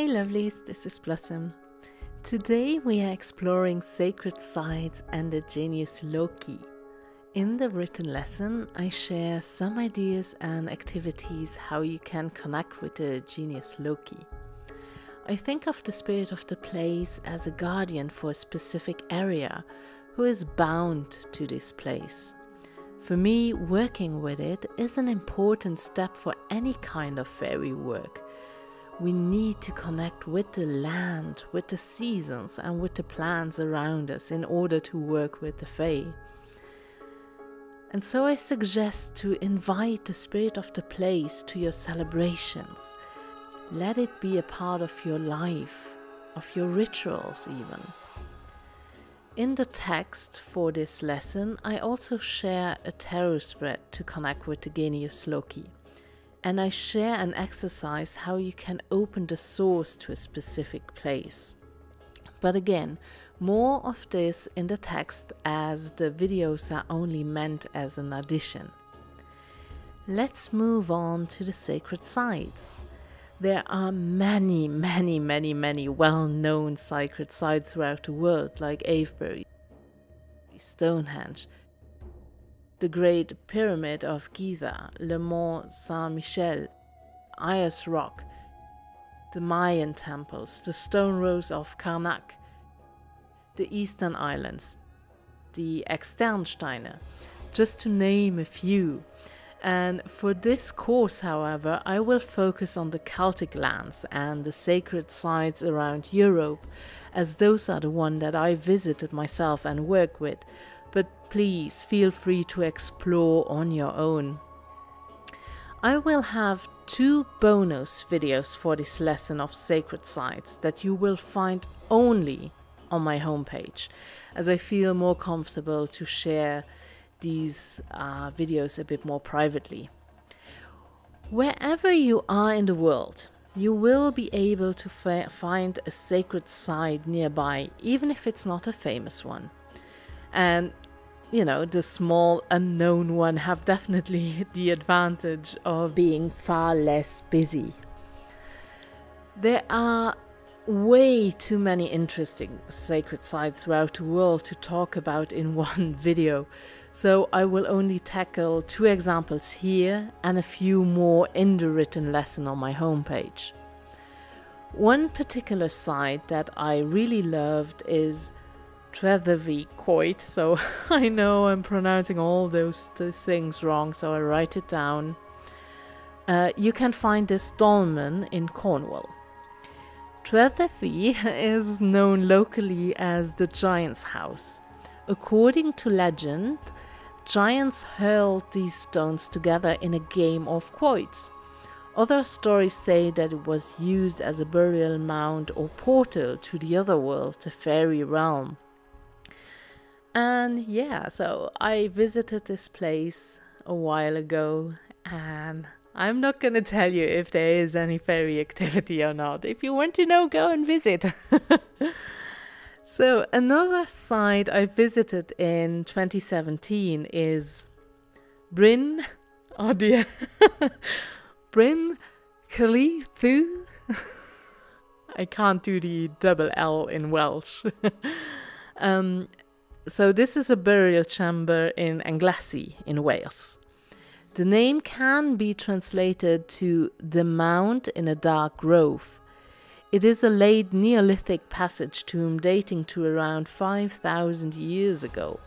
Hey lovelies, this is Blossom. Today we are exploring sacred sites and the Genius Loci. In the written lesson I share some ideas and activities how you can connect with the Genius Loci. I think of the spirit of the place as a guardian for a specific area who is bound to this place. For me, working with it is an important step for any kind of fairy work. We need to connect with the land, with the seasons and with the plants around us in order to work with the Fae. And so I suggest to invite the spirit of the place to your celebrations. Let it be a part of your life, of your rituals even. In the text for this lesson, I also share a tarot spread to connect with the Genius Loci. And I share an exercise how you can open the source to a specific place. But again, more of this in the text as the videos are only meant as an addition. Let's move on to the sacred sites. There are many well-known sacred sites throughout the world, like Avebury, Stonehenge, the Great Pyramid of Giza, Le Mont Saint-Michel, Ayers Rock, the Mayan temples, the Stone Rose of Karnak, the Eastern Islands, the Externsteine, just to name a few. And for this course, however, I will focus on the Celtic Lands and the sacred sites around Europe, as those are the ones that I visited myself and work with. But please feel free to explore on your own. I will have 2 bonus videos for this lesson of sacred sites that you will find only on my homepage, as I feel more comfortable to share these videos a bit more privately. Wherever you are in the world, you will be able to find a sacred site nearby, even if it's not a famous one. And you know, the small unknown one have definitely the advantage of being far less busy. There are way too many interesting sacred sites throughout the world to talk about in one video, so I will only tackle 2 examples here and a few more in the written lesson on my homepage. One particular site that I really loved is Tregub, so I know I'm pronouncing all those things wrong, so I write it down. You can find this dolmen in Cornwall. Tregub is known locally as the Giant's House. According to legend, giants hurled these stones together in a game of quoits. Other stories say that it was used as a burial mound or portal to the other world, the fairy realm. And yeah, so I visited this place a while ago, and I'm not going to tell you if there is any fairy activity or not. If you want to know, go and visit. So another site I visited in 2017 is Bryn, oh dear, Bryn Celtic. I can't do the double L in Welsh. So this is a burial chamber in Anglesey in Wales. The name can be translated to the mound in a dark grove. It is a late Neolithic passage tomb dating to around 5,000 years ago.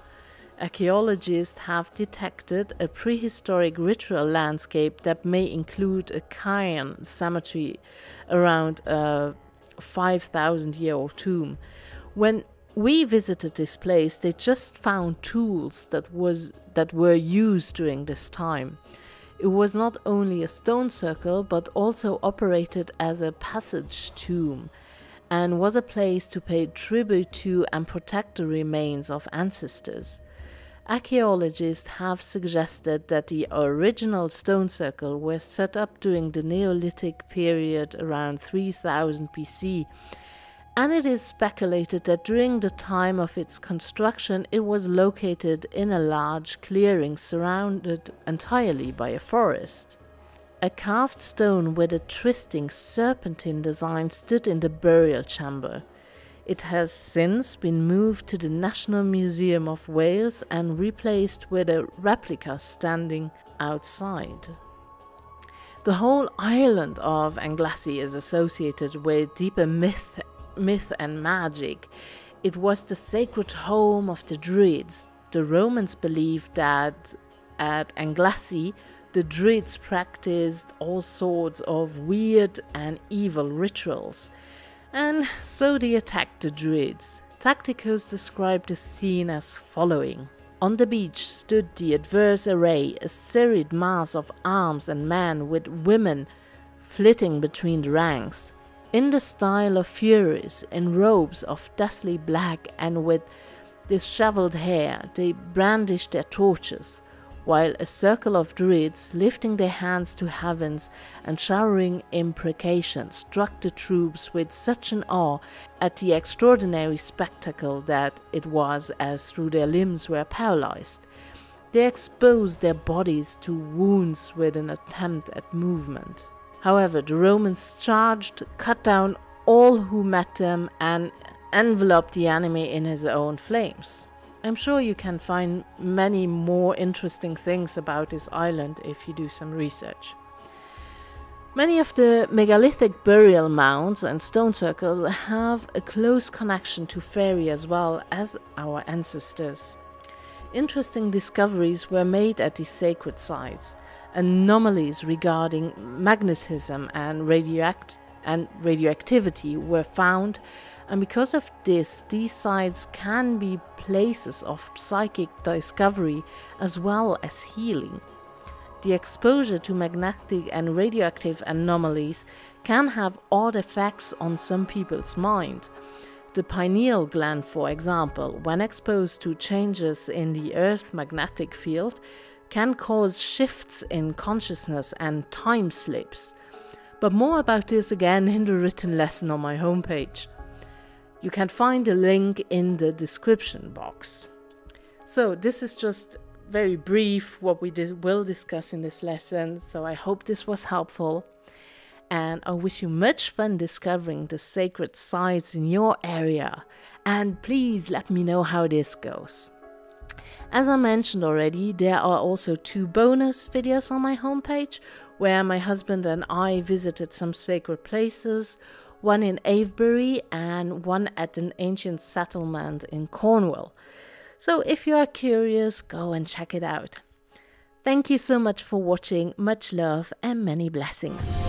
Archaeologists have detected a prehistoric ritual landscape that may include a cairn cemetery around a 5,000-year-old tomb. When we visited this place, they just found tools that were used during this time. It was not only a stone circle, but also operated as a passage tomb, and was a place to pay tribute to and protect the remains of ancestors. Archaeologists have suggested that the original stone circle was set up during the Neolithic period around 3000 BC, and it is speculated that during the time of its construction it was located in a large clearing surrounded entirely by a forest. A carved stone with a twisting serpentine design stood in the burial chamber. It has since been moved to the National Museum of Wales and replaced with a replica standing outside. The whole island of Anglesey is associated with deeper myth and magic. It was the sacred home of the Druids. The Romans believed that at Anglesey, the Druids practiced all sorts of weird and evil rituals, and so they attacked the Druids. Tacticos described the scene as following. On the beach stood the adverse array, a serried mass of arms and men with women flitting between the ranks. In the style of Furies, in robes of deathly black and with dishevelled hair, they brandished their torches, while a circle of Druids, lifting their hands to heavens and showering imprecations, struck the troops with such an awe at the extraordinary spectacle that it was as though their limbs were paralyzed. They exposed their bodies to wounds with an attempt at movement. However, the Romans charged, cut down all who met them, and enveloped the enemy in his own flames. I'm sure you can find many more interesting things about this island if you do some research. Many of the megalithic burial mounds and stone circles have a close connection to Faery as well as our ancestors. Interesting discoveries were made at these sacred sites. Anomalies regarding magnetism and radioactivity were found, and because of this, these sites can be places of psychic discovery as well as healing. The exposure to magnetic and radioactive anomalies can have odd effects on some people's mind. The pineal gland, for example, when exposed to changes in the Earth's magnetic field, can cause shifts in consciousness and time slips. But more about this again in the written lesson on my homepage. You can find a link in the description box. So this is just very brief what we will discuss in this lesson, so I hope this was helpful. And I wish you much fun discovering the sacred sites in your area. And please let me know how this goes. As I mentioned already, there are also 2 bonus videos on my homepage where my husband and I visited some sacred places, one in Avebury and one at an ancient settlement in Cornwall. So if you are curious, go and check it out. Thank you so much for watching, much love and many blessings.